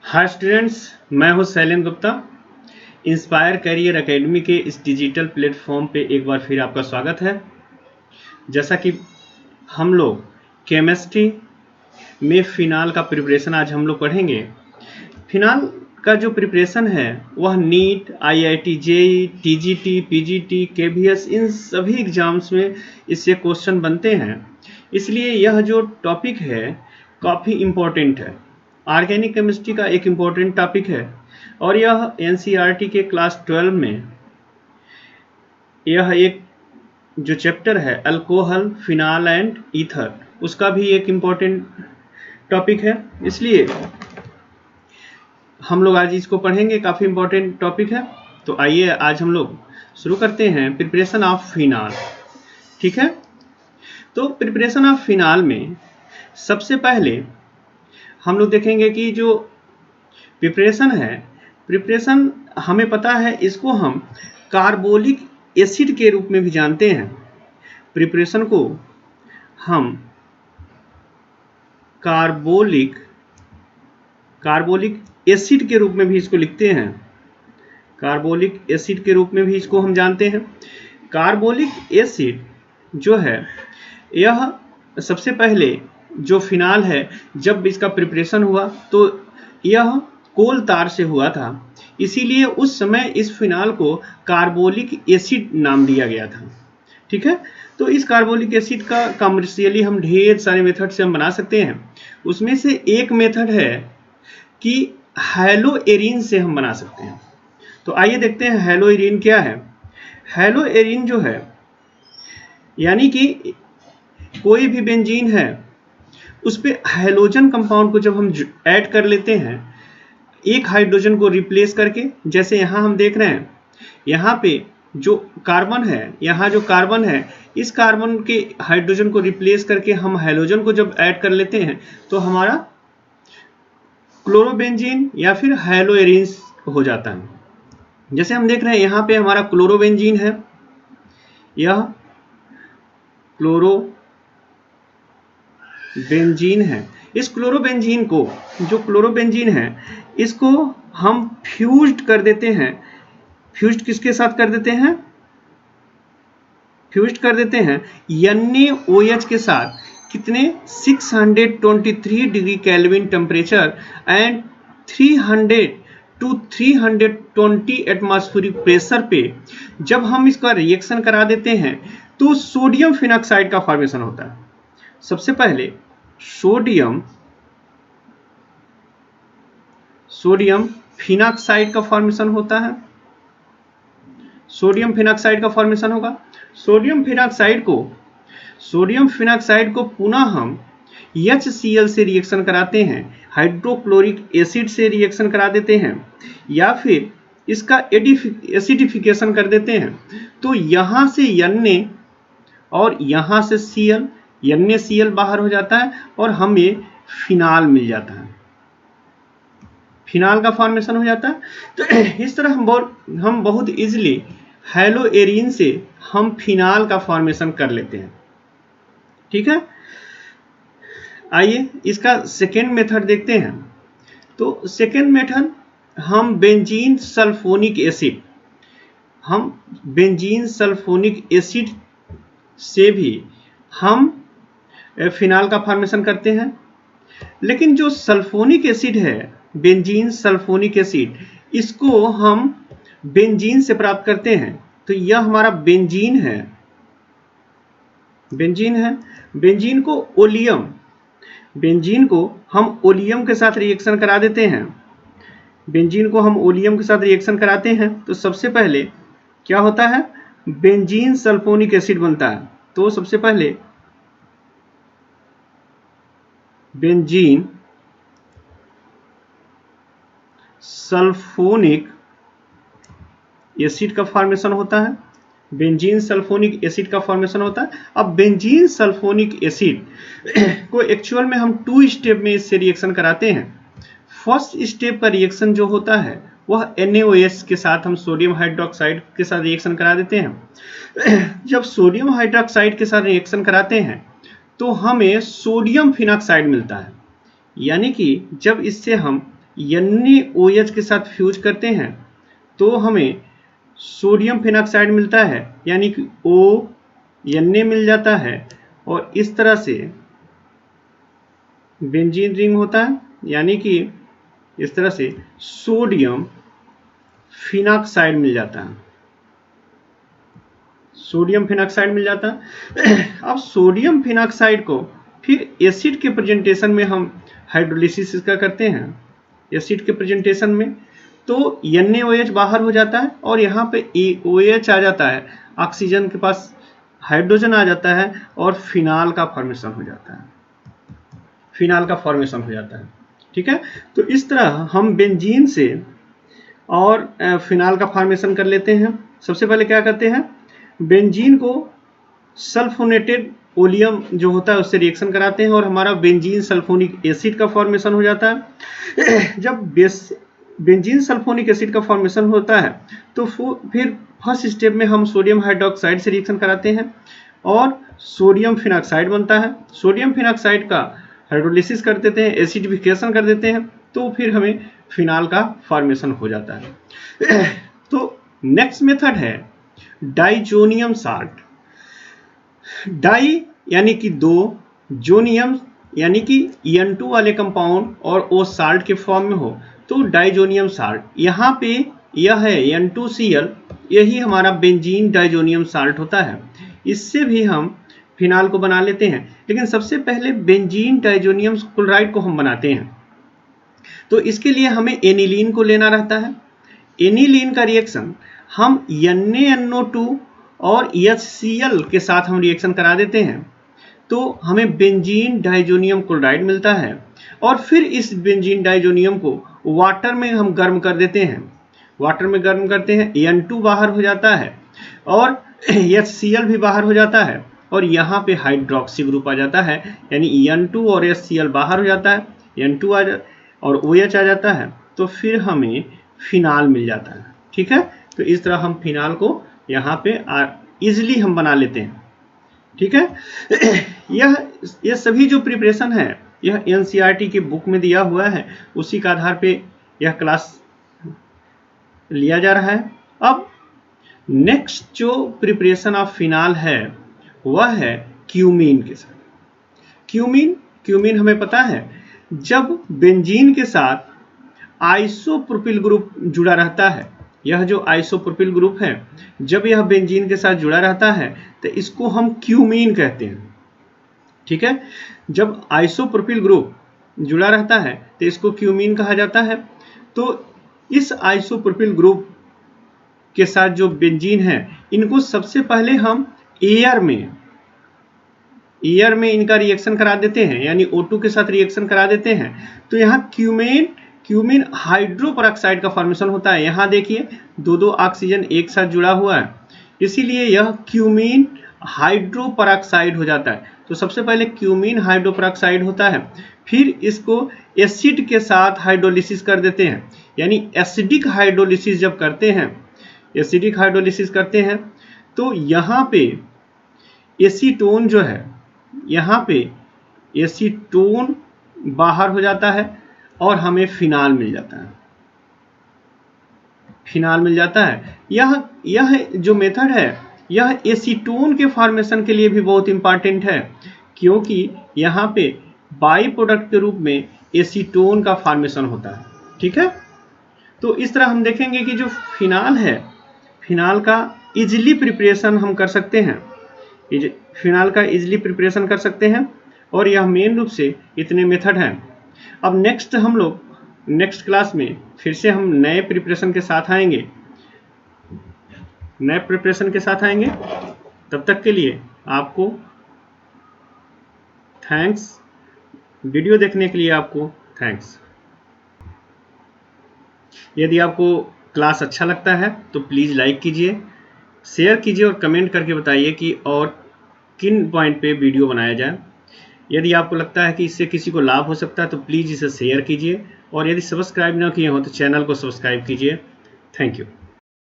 Hi students, मैं हूं Shailendra Gupta. Inspire career academy के इस डिजिटल प्लेटफॉर्म पे एक बार फिर आपका स्वागत है। जैसा कि हम लोग केमिस्ट्री में फिनाल का प्रिपरेशन आज हम लोग पढ़ेंगे। फिनाल का जो प्रिपरेशन है वह NEET, IIT JEE, TGT, PGT, KVS इन सभी एग्जाम्स में इससे क्वेश्चन बनते हैं। इसलिए यह जो टॉपिक है काफ़ी इम्पोर्टेंट है। ऑर्गेनिक केमिस्ट्री का एक इम्पोर्टेंट टॉपिक है और यह एनसीईआरटी के क्लास 12 में यह एक जो चैप्टर है अल्कोहल, फिनाल एंड ईथर, उसका भी एक इम्पोर्टेंट टॉपिक है। इसलिए हम लोग आज इसको पढ़ेंगे, काफ़ी इम्पोर्टेंट टॉपिक है। तो आइए आज हम लोग शुरू करते हैं प्रिपरेशन ऑफ फिनाल। ठीक है, तो प्रिपरेशन ऑफ फिनाल में सबसे पहले हम लोग देखेंगे कि जो प्रिपरेशन है, प्रिपरेशन हमें पता है, इसको हम कार्बोलिक एसिड के रूप में भी जानते हैं। प्रिपरेशन को हम कार्बोलिक एसिड के रूप में भी इसको लिखते हैं। कार्बोलिक एसिड के रूप में भी इसको हम जानते हैं। कार्बोलिक एसिड जो है यह सबसे पहले जो फिनाल है, जब इसका प्रिपरेशन हुआ तो यह कोल तार से हुआ था, इसीलिए उस समय इस फिनाल को कार्बोलिक एसिड नाम दिया गया था। ठीक है, तो इस कार्बोलिक एसिड का कमर्शियली हम ढेर सारे मेथड से हम बना सकते हैं। उसमें से एक मेथड है कि हैलोएरिन से हम बना सकते हैं। तो आइए देखते हैं हैलोएरिन क्या है। हैलोएरिन जो है, यानी कि कोई भी बेंजीन है उस पे हाइड्रोजन कंपाउंड को जब हम ऐड कर लेते हैं एक हाइड्रोजन को रिप्लेस करके, जैसे यहाँ हम देख रहे हैं, यहाँ पे जो कार्बन है, यहाँ जो कार्बन है, इस कार्बन के हाइड्रोजन को रिप्लेस करके हम हाइड्रोजन को जब ऐड कर लेते हैं तो हमारा क्लोरोबेंजीन या फिर हैलोएरिन हो जाता है। जैसे हम देख रहे हैं यहाँ पे हमारा क्लोरोबेंजीन है, यह क्लोरोबेंजीन है। इस क्लोरोबेंजीन को, जो क्लोरोबेंजीन है, इसको हम फ्यूज्ड कर देते हैं। फ्यूज्ड किसके साथ कर देते हैं? फ्यूज्ड कर देते हैं NaOH के साथ। कितने? 623 degree kelvin temperature and 300 to 320 atmospheric pressure पे जब हम इसका रिएक्शन करा देते हैं तो सोडियम फिनॉक्साइड का फॉर्मेशन होता है। सबसे पहले सोडियम फिनॉक्साइड का फॉर्मेशन होता है। सोडियम फिनॉक्साइड का फॉर्मेशन होगा। सोडियम फिनॉक्साइड को पुनः हम HCl से रिएक्शन कराते हैं, हाइड्रोक्लोरिक एसिड से रिएक्शन करा देते हैं, या फिर इसका एसिडिफिकेशन कर देते हैं। तो यहाँ से Na और यहाँ से Cl, NaCl बाहर हो जाता है और हमें फिनाल मिल जाता है, फिनाल का फॉर्मेशन हो जाता है। तो इस तरह हम बहुत इजीली हैलोएरिन से हम फिनाल का फॉर्मेशन कर लेते हैं। ठीक है, आइए इसका सेकेंड मेथड देखते हैं। तो सेकेंड मेथड हम बेंजीन सल्फोनिक एसिड से भी हम फिनाल का फॉर्मेशन करते हैं। लेकिन जो सल्फोनिक एसिड है, बेंजीन सल्फोनिक एसिड, इसको हम बेंजीन से प्राप्त करते हैं। तो यह हमारा बेंजीन है। बेंजीन को हम ओलियम के साथ रिएक्शन करा देते हैं। बेंजीन को हम ओलियम के साथ रिएक्शन कराते हैं तो सबसे पहले क्या होता है? बेंजीन सल्फोनिक एसिड बनता है। तो सबसे पहले बेंजीन सल्फोनिक एसिड का फॉर्मेशन होता है। बेंजीन सल्फोनिक एसिड का फॉर्मेशन होता है। अब बेंजीन सल्फोनिक एसिड को एक्चुअल में हम 2 स्टेप में इससे रिएक्शन कराते हैं। फर्स्ट स्टेप का रिएक्शन जो होता है वह NaOH के साथ हम सोडियम हाइड्रोक्साइड के साथ रिएक्शन करा देते हैं। जब सोडियम हाइड्रोक्साइड के साथ रिएक्शन कराते हैं तो हमें सोडियम फिनॉक्साइड मिलता है। यानी कि जब इससे हम NaOH के साथ फ्यूज करते हैं तो हमें सोडियम फिनॉक्साइड मिलता है, यानी कि O Na मिल जाता है और इस तरह से बेंजीन रिंग होता है, यानी कि इस तरह से सोडियम फिनॉक्साइड मिल जाता है, सोडियम फिनॉक्साइड मिल जाता है। अब सोडियम फिनॉक्साइड को फिर एसिड के प्रेजेंटेशन में हम हाइड्रोलिसिस इसका करते हैं। एसिड के प्रेजेंटेशन में तो NaOH बाहर हो जाता है और यहाँ पे OH आ जाता है, ऑक्सीजन के पास हाइड्रोजन आ जाता है और फिनाल का फॉर्मेशन हो जाता है, फिनाल का फॉर्मेशन हो जाता है। ठीक है, तो इस तरह हम बेंजीन से और फिनाल का फॉर्मेशन कर लेते हैं। सबसे पहले क्या करते हैं, बेंजीन को सल्फोनेटेड ओलियम जो होता है उससे रिएक्शन कराते हैं और हमारा बेंजीन सल्फोनिक एसिड का फॉर्मेशन हो जाता है। जब बेंजीन सल्फोनिक एसिड का फॉर्मेशन होता है तो फिर फर्स्ट स्टेप में हम सोडियम हाइड्रोक्साइड से रिएक्शन कराते हैं और सोडियम फिनॉक्साइड बनता है। सोडियम फिनॉक्साइड का हाइड्रोलिसिस कर देते हैं, एसिडिफिकेशन कर देते हैं, तो फिर हमें फिनाल का फॉर्मेशन हो जाता है। तो नेक्स्ट मेथड है डाइजोनियम साल्ट। डाई यानी कि दो, जोनियम यानी कि N2 वाले कंपाउंड और वो साल्ट के फॉर्म में हो तो डाइजोनियम साल्ट। यहाँ पे यह है N2Cl, यही हमारा बेंजीन डाइजोनियम साल्ट होता है। इससे भी हम फिनाल को बना लेते हैं, लेकिन सबसे पहले बेंजीन डाइजोनियम क्लोराइड को हम बनाते हैं तो इसके लिए हमें एनिलीन को लेना रहता है। एनिलीन का रिएक्शन हम NaNO2 और HCl के साथ हम रिएक्शन करा देते हैं तो हमें बेंजीन डाइजोनियम क्लोराइड मिलता है और फिर इस बेंजीन डाइजोनियम को वाटर में हम गर्म कर देते हैं। वाटर में गर्म करते हैं, N2 बाहर हो जाता है और HCl भी बाहर हो जाता है और यहाँ पे हाइड्रोक्सी ग्रुप आ जाता है, यानी N2 और HCl बाहर हो जाता है, N2 और OH आ जाता है, तो फिर हमें फिनाल मिल जाता है। ठीक है, तो इस तरह हम फिनाल को यहाँ पे इजिली हम बना लेते हैं। ठीक है, यह सभी जो प्रिपरेशन है यह NCERT की बुक में दिया हुआ है, उसी के आधार पे यह क्लास लिया जा रहा है। अब नेक्स्ट जो प्रिपरेशन ऑफ फिनाल है वह है क्यूमीन के साथ। क्यूमीन हमें पता है जब बेंजीन के साथ आइसोप्रोपिल ग्रुप जुड़ा रहता है, यह जो आइसोप्रोपिल ग्रुप है जब यह बेंजीन के साथ जुड़ा रहता है तो इसको हम क्यूमीन कहते हैं। ठीक है, जब आइसोप्रोपिल ग्रुप जुड़ा रहता है तो इसको क्यूमीन कहा जाता है। तो इस आइसोप्रोपिल ग्रुप के साथ जो बेंजीन है इनको सबसे पहले हम एयर में इनका रिएक्शन करा देते हैं, यानी O2 के साथ रिएक्शन करा देते हैं तो यहाँ क्यूमीन हाइड्रोपरऑक्साइड का फॉर्मेशन होता है। यहाँ देखिए दो ऑक्सीजन एक साथ जुड़ा हुआ है, इसीलिए यह क्यूमीन हाइड्रोपरऑक्साइड हो जाता है। तो सबसे पहले क्यूमीन हाइड्रोपरऑक्साइड होता है, फिर इसको एसिड के साथ हाइड्रोलिसिस कर देते हैं, यानी एसिडिक हाइड्रोलिसिस जब करते हैं, एसिडिक हाइड्रोलिसिस करते हैं तो यहाँ पे एसीटोन जो है, यहाँ पे एसीटोन बाहर हो जाता है और हमें फिनाल मिल जाता है। फिनाल मिल जाता है। यह जो मेथड है यह एसीटोन के फॉर्मेशन के लिए भी बहुत इंपॉर्टेंट है, क्योंकि यहाँ पे बाई प्रोडक्ट के रूप में एसीटोन का फॉर्मेशन होता है। ठीक है, तो इस तरह हम देखेंगे कि जो फिनाल है, फिनाल का इजिली प्रिपरेशन हम कर सकते हैं, फिनाल का इजिली प्रिपरेशन कर सकते हैं और यह मेन रूप से इतने मेथड हैं। अब नेक्स्ट क्लास में फिर से हम नए प्रिपरेशन के साथ आएंगे, तब तक के लिए आपको थैंक्स। वीडियो देखने के लिए आपको थैंक्स। यदि आपको क्लास अच्छा लगता है तो प्लीज़ लाइक कीजिए, शेयर कीजिए और कमेंट करके बताइए कि और किन पॉइंट पे वीडियो बनाया जाए। यदि आपको लगता है कि इससे किसी को लाभ हो सकता है तो प्लीज़ इसे शेयर कीजिए और यदि सब्सक्राइब न किए हो तो चैनल को सब्सक्राइब कीजिए। Thank you.